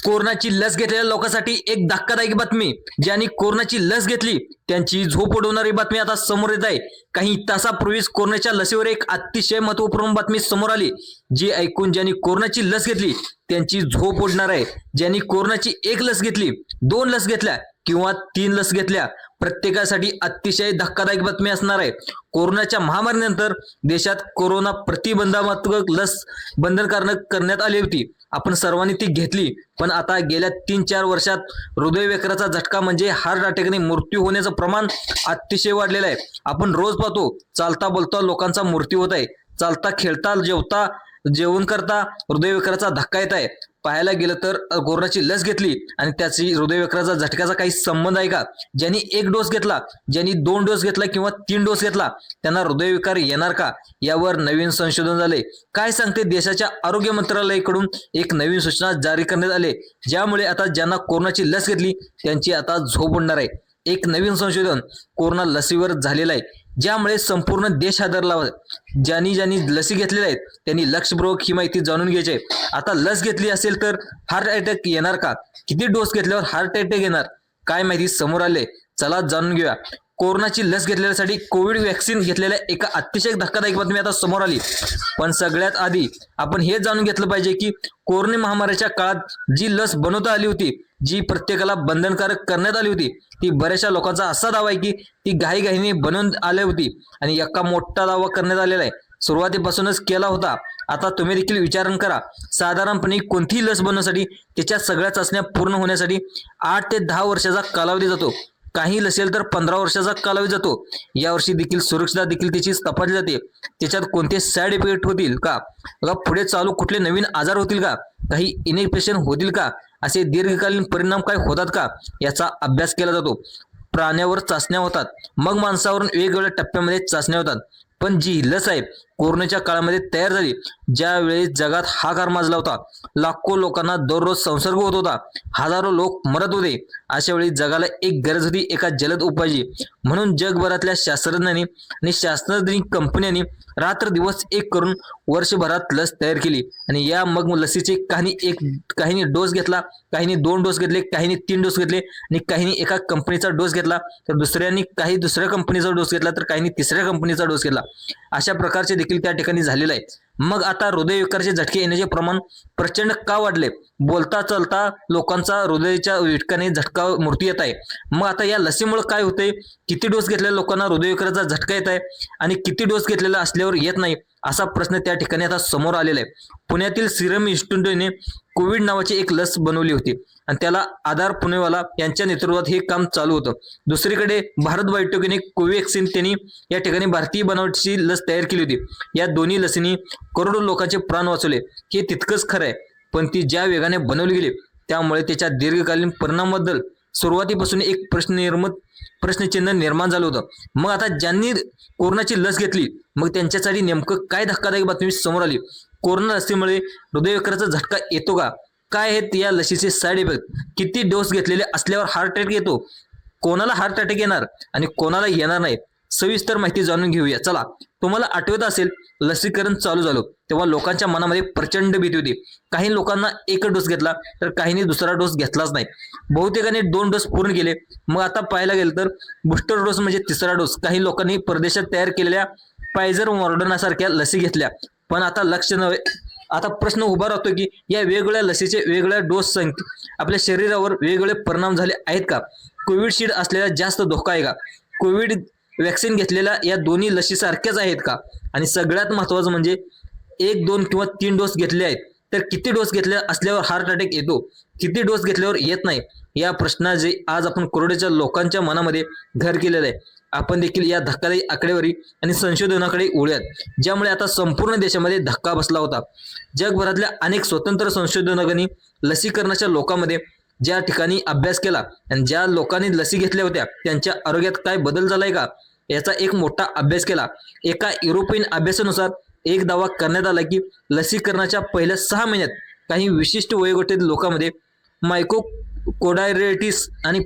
कोरोनाची लस घेतलेल्या लोकांसाठी एक धक्कादायक बातमी. ज्यांनी कोरोनाची लस घेतली त्यांची झोप उडवणारी बातमी आता समोर येत आहे. काही तासापूर्वीच कोरोनाच्या लसीवर एक अतिशय महत्वपूर्ण बातमी समोर आली, जी ऐकून ज्यांनी कोरोनाची लस घेतली त्यांची झोप उडणार आहे. ज्यांनी कोरोनाची एक लस घेतली, 2 लस घेतल्या किंवा 3 लस घेतल्या, प्रत्येकासाठी अतिशय धक्कादायक बातमी असणार आहे. कोरोनाच्या महामारीनंतर देशात कोरोना प्रतिबंधात्मक लस बंधनकारक करण्यात आली होती. आपण सर्वांनी ती घेतली, पण आता गेल्या 3-4 वर्षात हृदयविकाराचा झटका म्हणजे हार्ट अटॅकने मृत्यू होण्याचं प्रमाण अतिशय वाढलेलं आहे. आपण रोज पाहतो, चालता बोलता लोकांचा मृत्यू होत आहे. चालता, खेळता, जेवण करता हृदयविकाराचा धक्का येत आहे. पाहायला गेलं तर कोरोनाची लस घेतली आणि त्याची हृदयविकाराचा झटक्याचा काही संबंध आहे का? ज्यांनी 1 डोस घेतला, ज्यांनी 2 डोस घेतला किंवा 3 डोस घेतला, त्यांना हृदयविकार येणार का? यावर नवीन संशोधन झाले. काय सांगते देशाच्या आरोग्य मंत्रालयाकडून एक नवीन सूचना जारी करण्यात आली, ज्यामुळे आता ज्यांना कोरोनाची लस घेतली त्यांची आता झोप उडणार आहे. एक नवीन संशोधन कोरोना लसीवर झालेलं आहे, ज्यामुळे संपूर्ण देश हादरला. ज्यांनी लसी घेतलेल्या आहेत त्यांनी लक्षपूर्वक ही माहिती जाणून घ्यायची आहे. आता लस घेतली असेल तर हार्ट अटॅक येणार का? किती डोस घेतल्यावर हार्ट अटॅक येणार? काय माहिती समोर आले, चला जाणून घेऊया. कोरोनाची लस घेतलेल्यासाठी कोविड व्हॅक्सिन घेतलेल्या एका अतिशय धक्कादायक बातमी आता समोर आली. पण सगळ्यात आधी आपण हे जाणून घेतलं पाहिजे की कोरोना महामारीच्या काळात जी लस बनवता आली होती, जी प्रत्येकाला बंधनकारक करण्यात आली होती, ती बऱ्याचशा लोकांचा असा दावा आहे की ती घाईघाईने बनवून आली होती आणि एका मोठा दावा करण्यात आलेला आहे. सुरुवातीपासूनच केला होता. आता तुम्ही देखील विचार करा, साधारणपणे कोणतीही लस बनवण्यासाठी त्याच्या सगळ्या चाचण्या पूर्ण होण्यासाठी 8 ते 10 वर्षाचा कालावधी जातो. काही लसेल तर 15 वर्षाचा कालावधी जातो. यावर्षी देखील सुरक्षितता देखील त्याची तपासली जाते. त्याच्यात कोणते साईड इफेक्ट होतील का, पुढे चालू कुठले नवीन आजार होतील का, काही इन्फेक्शन होतील का, असे दीर्घकालीन परिणाम काय होतात का, याचा अभ्यास केला जातो. प्राण्यावर चाचण्या होतात, मग माणसावरून वेगवेगळ्या टप्प्यामध्ये चाचण्या होतात. पण जी लस आहे कोरोनाच्या काळामध्ये तयार झाली, ज्यावेळी जगात हाहाकार माजला होता, लाखो लोकांना दररोज संसर्ग होत होता, हजारो लोक मरत होते, अशा वेळी जगाला एक गरज होती एका जलद उपायाची. म्हणून जगभरातल्या शास्त्रज्ञांनी आणि शास्त्रज्ञ कंपन्यांनी रात्र दिवस एक करून वर्षभरात लस तयार केली. आणि या मग लसीचे काहींनी डोस घेतला, काहींनी 2 डोस घेतले, काहींनी 3 डोस घेतले आणि काहींनी एका कंपनीचा डोस घेतला, तर काही दुसऱ्या कंपनीचा डोस घेतला, तर काहींनी तिसऱ्या कंपनीचा डोस घेतला. अशा प्रकारचे देखील त्या ठिकाणी झालेलं आहे. मग आता हृदयविकाराचे झटके येण्याचे प्रमाण प्रचंड का वाढले? बोलता चालता लोकांचा हृदयाच्या विटकाने झटका मृत्यू येत आहे. मग आता या लसीमुळे काय होतंय? किती डोस घेतलेल्या लोकांना हृदयविकाराचा झटका येत आहे आणि किती डोस घेतलेला असल्यावर येत नाही, असा प्रश्न त्या ठिकाणी आता समोर आलेला आहे. पुण्यातील सिरम इन्स्टिट्यूटने कोविड नावाची एक लस बनवली होती आणि त्याला आधार पुणेवाला यांच्या नेतृत्वात हे काम चालू होतं. दुसरीकडे भारत बायोटेकने कोव्हॅक्सिन त्यांनी या ठिकाणी भारतीय बनावटीची लस तयार केली होती. या दोन्ही लसींनी करोडो लोकांचे प्राण वाचवले, हे तितकंच खरं आहे. पण ती ज्या वेगाने बनवली गेली त्यामुळे त्याच्या दीर्घकालीन परिणामाबद्दल सुरुवातीपासून एक प्रश्नचिन्ह निर्माण झालं होतं. मग आता ज्यांनी कोरोनाची लस घेतली, मग त्यांच्यासाठी नेमकं काय धक्कादायक बातमी समोर आली? कोरोना लसीमुळे हृदयविकाराचा झटका येतो का? काय आहेत या लसीचे साईड इफेक्ट? किती डोस घेतलेले असल्यावर हार्ट अटॅक येतो? कोणाला हार्ट अटॅक येणार आणि कोणाला येणार नाही? सविस्तर माहिती जाणून घेऊया. चला, तुम्हाला आठवत असेल, लसीकरण चालू झालं तेव्हा लोकांच्या मनामध्ये प्रचंड भीती होती. काही लोकांना 1 डोस घेतला, तर काहींनी दुसरा डोस घेतलाच नाही. बहुतेकांनी 2 डोस पूर्ण केले. मग आता पाहायला गेलं तर बूस्टर डोस म्हणजे तिसरा डोस काही लोकांनी परदेशात तयार केलेल्या फायझर, मॉडर्ना सारख्या लसी घेतल्या. पण आता लक्ष नव्हे, आता प्रश्न उभा राहतो की या वेगवेगळ्या लसीचे वेगवेगळ्या डोस आपल्या शरीरावर वेगवेगळे परिणाम झाले आहेत का? कोविडशील्ड असलेला जास्त धोका आहे का? कोविड व्हॅक्सिन घेतलेल्या या दोन्ही लसी सारख्याच आहेत का? आणि सगळ्यात महत्त्वाचं म्हणजे 1, 2 किंवा 3 डोस घेतले आहेत, तर किती डोस घेतले असल्यावर हार्ट अटॅक येतो, किती डोस घेतल्यावर येत नाही? या प्रश्नाचे आज आपण करोडोच्या लोकांच्या मनामध्ये घर केलेलं आहे. आपण देखील या धक्कादायक आकडेवारी आणि संशोधनाकडे वळूयात, ज्यामुळे आता संपूर्ण देशामध्ये धक्का बसला होता. जगभरातल्या अनेक स्वतंत्र संशोधकांनी लसीकरणाच्या लोकांमध्ये ज्या ठिकाणी अभ्यास केला आणि ज्या लोकांनी लसी घेतल्या होत्या त्यांच्या आरोग्यात काय बदल झालाय का, याचा एक मोठा अभ्यास केला. एका युरोपियन अभ्यासानुसार एक दावा करण्यात आला की लसीकरणाच्या पहिल्या 6 महिन्यात काही विशिष्ट वयोगटातील लोकांमध्ये मायकोकार्डायटिस आणि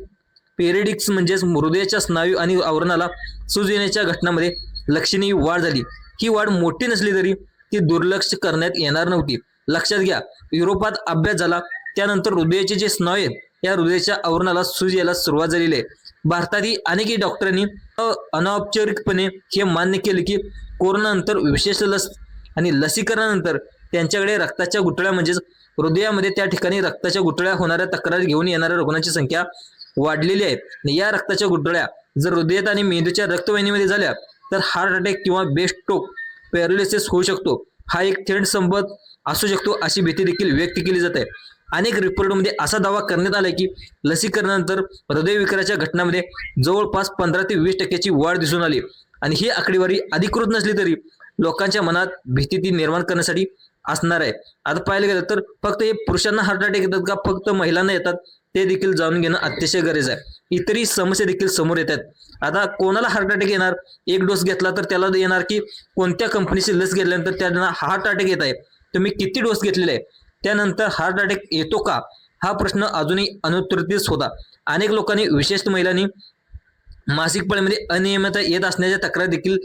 पेरिडिक्स म्हणजेच हृदयाच्या स्नायू आणि आवरणाला सूज येण्याच्या घटनांमध्ये लक्षणीय वाढ झाली. ही वाढ मोठी नसली तरी ती दुर्लक्ष करण्यात येणार नव्हती. लक्षात घ्या, युरोपात अभ्यास झाला त्यानंतर हृदयाचे जे स्नायू आहेत या हृदयाच्या आवरणाला सूज यायला सुरुवात झालेली आहे. भारतातील अनेक डॉक्टरांनी अनौपचारिकपणे हे मान्य केले की कोरोनानंतर विशेष लस आणि लसीकरणानंतर त्यांच्याकडे रक्ताच्या गुठळ्या म्हणजेच हृदयामध्ये त्या ठिकाणी रक्ताच्या गुठळ्या होणाऱ्या तक्रारी घेऊन येणाऱ्या रुग्णांची संख्या वाढलेली आहे. या रक्ताच्या गुठळ्या जर हृदयात आणि मेंदूच्या रक्तवाहिनीमध्ये झाल्या तर हार्ट अटॅक किंवा ब्रेन स्ट्रोक पॅरालिसिस होऊ शकतो. हा एक थेट संबंध असू शकतो अशी भीती देखील व्यक्त केली जाते. अनेक रिपोर्टमध्ये असा दावा करण्यात आलाय की लसीकरणानंतर हृदयविकाराच्या घटनांमध्ये जवळपास 15 ते 20% वाढ दिसून आली आणि ही आकडेवारी अधिकृत नसली तरी लोकांच्या मनात भीती ती निर्माण करण्यासाठी असणार आहे. आता पाहायला गेलं तर फक्त हे पुरुषांना हार्ट अटॅक येतात का फक्त महिलांना येतात ते देखील जाणून घेणं अतिशय गरजेचं आहे. इतरही समस्या देखील समोर येतात. आता कोणाला हार्ट अटॅक येणार, एक डोस घेतला तर त्याला येणार की कोणत्या कंपनीची लस घेतल्यानंतर त्यांना हार्ट अटॅक येत आहे, तुम्ही किती डोस घेतलेले आहे, त्यानंतर हार्ट अटॅक येतो का, हा प्रश्न अजूनही अनुत्तरितच होता. अनेक लोकांनी विशेषतः महिलांनी मासिक पाळीमध्ये अनियमितता येत असण्याच्या तक्रार देखील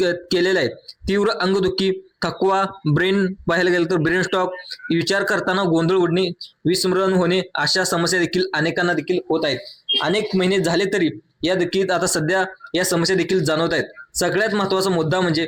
केलेल्या आहेत. तीव्र अंगदुखी, थकवा, ब्रेन पाहायला गेलं तर ब्रेन स्टॉक, विचार करताना गोंधळ उडणे, विस्मरण होणे अशा समस्या देखील अनेकांना देखील होत आहेत. अनेक महिने झाले तरी या देखील आता सध्या या समस्या देखील जाणवत आहेत. सगळ्यात महत्त्वाचा मुद्दा म्हणजे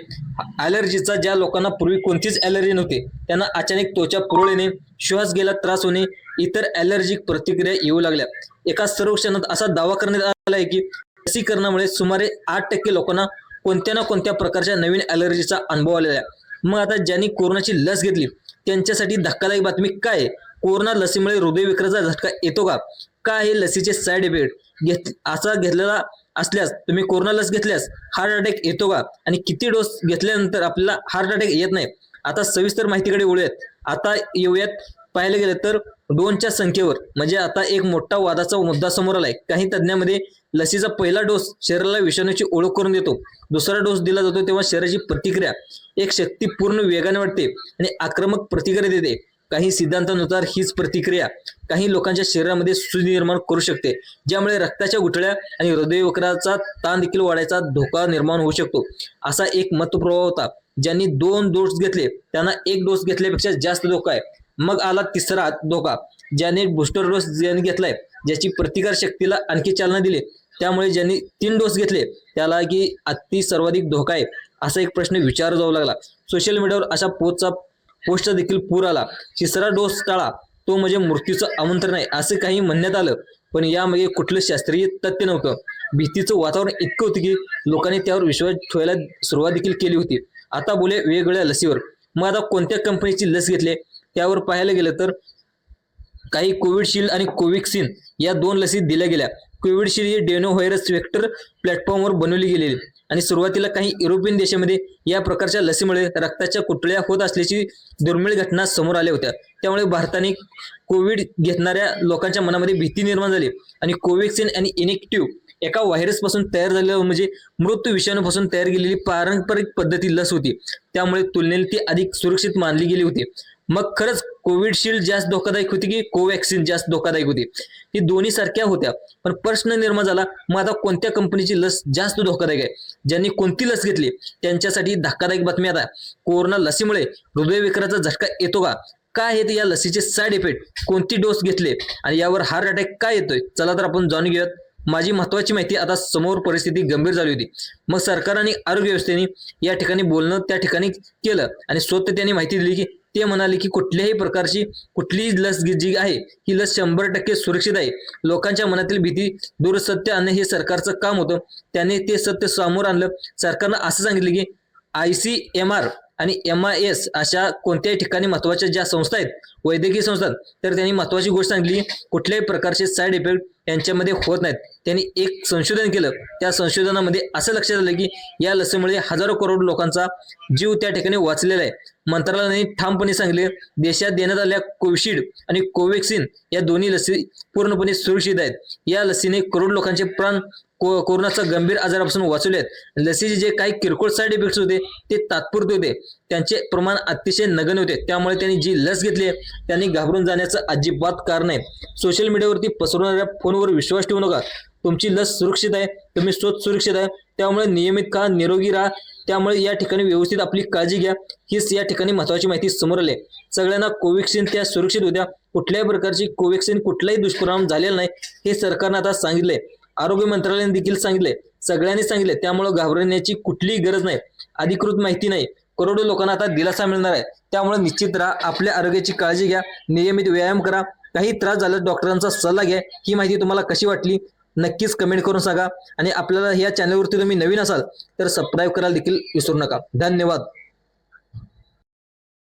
ॲलर्जीचा. ज्या लोकांना पूर्वी कोणतीच ॲलर्जी नव्हती त्यांना अचानक त्वचा पुरळ येणे, श्वास घ्यायला त्रास होणे, इतर ॲलर्जिक प्रतिक्रिया येऊ लागल्या. एका सर्वेक्षणात असा दावा करण्यात आला आहे की लसीकरणामुळे सुमारे 8% लोकांना कोणत्या ना कोणत्या प्रकारच्या नवीन ॲलर्जीचा अनुभव आलेला आहे. मग आता ज्यांनी कोरोनाची लस घेतली त्यांच्यासाठी धक्कादायक बातमी काय आहे? कोरोना लसीमुळे हृदयविकाराचा झटका येतो का? काय हे लसीचे साईड इफेक्ट असा घेतलेला असल्यास तुम्ही कोरोना लस घेतल्यास हार्ट अटॅक येतो का आणि किती डोस घेतल्यानंतर आपल्याला हार्ट अटॅक येत नाही? आता सविस्तर माहितीकडे वळूयात. आता येऊयात पाहायला गेलं तर डोसच्या संख्येवर. म्हणजे आता एक मोठा वादाचा मुद्दा समोर आलाय. काही तज्ञांमध्ये लसीचा पहिला डोस शरीराला विषाणूची ओळख करून देतो, दुसरा डोस दिला जातो तेव्हा शरीराची प्रतिक्रिया एक शक्ती पूर्ण वेगाने वाढते आणि आक्रमक प्रतिक्रिया देते. काही सिद्धांतानुसार हीच प्रतिक्रिया काही लोकांच्या शरीरामध्ये सूज निर्माण करू शकते, ज्यामुळे रक्ताच्या गुठळ्या आणि हृदयविकाराचा ताण देखील वाढायचा धोका निर्माण होऊ शकतो. असा एक मतप्रभाव होता. ज्यांनी 2 डोस घेतले त्यांना 1 डोस घेतल्यापेक्षा जास्त धोका आहे. मग आला तिसरा धोका. ज्याने बूस्टर डोस ज्यांनी घेतलाय, ज्याची प्रतिकार शक्तीला आणखी चालना दिली, त्यामुळे ज्यांनी 3 डोस घेतले त्याला की सर्वाधिक धोका आहे असा एक प्रश्न विचारला जाऊ लागला. सोशल मीडियावर अशा पोस्टचा देखील पूर आला. तिसरा डोस टाळा, तो म्हणजे मृत्यूचं आमंत्रण आहे असं काही म्हणण्यात आलं, पण यामागे कुठलं शास्त्रीय तथ्य नव्हतं. भीतीचं वातावरण इतकं होतं की लोकांनी त्यावर विश्वास ठेवायला सुरुवात देखील केली होती. आता बोले वेगवेगळ्या लसीवर. मग आता कोणत्या कंपनीची लस घेतली त्यावर पाहायला गेलं तर काही कोविडशिल्ड आणि कोव्हॅक्सिन या 2 लसी दिल्या गेल्या. कोविडशिल्ड ही डेनो व्हायरस वेक्टर प्लॅटफॉर्मवर बनवली गेलेली आणि सुरुवातीला काही युरोपियन देशांमध्ये या प्रकारच्या लसीमुळे रक्ताच्या कुटळ्या होत असल्याची दुर्मिळ घटना समोर आल्या होत्या. त्यामुळे भारताने कोविड घेणाऱ्या लोकांच्या मनामध्ये भीती निर्माण झाली आणि कोव्हॅक्सिन आणि इनेक्टिव्ह एका व्हायरसपासून तयार झालेलं म्हणजे मृत विषाणूपासून तयार केलेली पारंपरिक पद्धती लस होती, त्यामुळे तुलनेने ती अधिक सुरक्षित मानली गेली होती. मग खरंच कोविडशिल्ड जास्त धोकादायक होती की कोव्हॅक्सिन जास्त धोकादायक होती? ही दोन्ही सारख्या होत्या, पण प्रश्न निर्माण झाला मग आता कोणत्या कंपनीची लस जास्त धोकादायक आहे? ज्यांनी कोणती लस घेतली त्यांच्यासाठी धक्कादायक बातमी. आता कोरोना लसीमुळे हृदयविकाराचा झटका येतो का? काय आहेत या लसीचे साईड इफेक्ट? कोणती डोस घेतले आणि यावर हार्ट अटॅक काय येतोय? चला तर आपण जाणून घेऊयात. माझी महत्वाची माहिती. आता समोर परिस्थिती गंभीर झाली होती. मग सरकार आणि आरोग्य व्यवस्थेने या ठिकाणी बोलणं त्या ठिकाणी केलं आणि स्वतः त्यांनी माहिती दिली की ते म्हणाले की कुठल्याही प्रकारची कुठलीही लस जी आहे ही लस 100% सुरक्षित आहे. लोकांच्या मनातील भीती दूर सत्य आणणं हे सरकारचं काम होतं. त्याने ते सत्य समोर आणलं. सरकारनं असं सांगितलं की ICMR आणि MIS अशा कोणत्याही ठिकाणी महत्वाच्या ज्या संस्था आहेत, वैद्यकीय संस्था, तर त्यांनी महत्वाची गोष्ट सांगितली कुठल्याही प्रकारचे साईड इफेक्ट यांच्यामध्ये होत नाहीत. त्यांनी एक संशोधन केलं. त्या संशोधनामध्ये असं लक्षात आलं की या लसीमुळे हजारो करोड लोकांचा जीव त्या ठिकाणी वाचलेला आहे. मंत्रालयाने ठामपणे सांगितले देशात देण्यात आलेल्या कोविशिल्ड आणि कोव्हॅक्सिन या दोन्ही लसी पूर्णपणे सुरक्षित आहेत. या लसीने करोड लोकांचे प्राण कोरोनाचा गंभीर आजारापासून वाचवले आहेत. लसीचे जे काही किरकोळ साईड इफेक्ट्स होते ते तात्पुरते होते, त्यांचे प्रमाण अतिशय नगण्य होते. त्यामुळे त्यांनी जी लस घेतली त्यांनी घाबरून जाण्याचं अजिबात कारण नाही. सोशल मीडियावरती पसरवणाऱ्या फोनवर विश्वास ठेवू नका. तुमची लस सुरक्षित आहे, तुम्ही स्वतः सुरक्षित आहे, त्यामुळे नियमित खा, निरोगी राहा. त्यामुळे या ठिकाणी व्यवस्थित आपली काळजी घ्या. हीच या ठिकाणी महत्वाची माहिती समोर आली. सगळ्यांना कोव्हॅक्सिन त्या सुरक्षित होत्या, कुठल्याही प्रकारची कोव्हॅक्सिन कुठलाही दुष्परिणाम झालेला नाही हे सरकारनं आता सांगितलंय. आरोग्य मंत्रालयाने देखील सांगितलंय, सगळ्यांनी सांगितलंय. त्यामुळे घाबरण्याची कुठलीही गरज नाही. अधिकृत माहिती नाही, करोडो लोकांना आता दिलासा मिळणार आहे. त्यामुळे निश्चित राहा, आपल्या आरोग्याची काळजी घ्या, नियमित व्यायाम करा, काही त्रास झाला डॉक्टरांचा सल्ला घ्या. ही माहिती तुम्हाला कशी वाटली नक्कीच कमेंट करून सांगा. आणि आपल्याला या चॅनलवरती तुम्ही नवीन असाल तर सबस्क्राईब करायला देखील विसरू नका. धन्यवाद.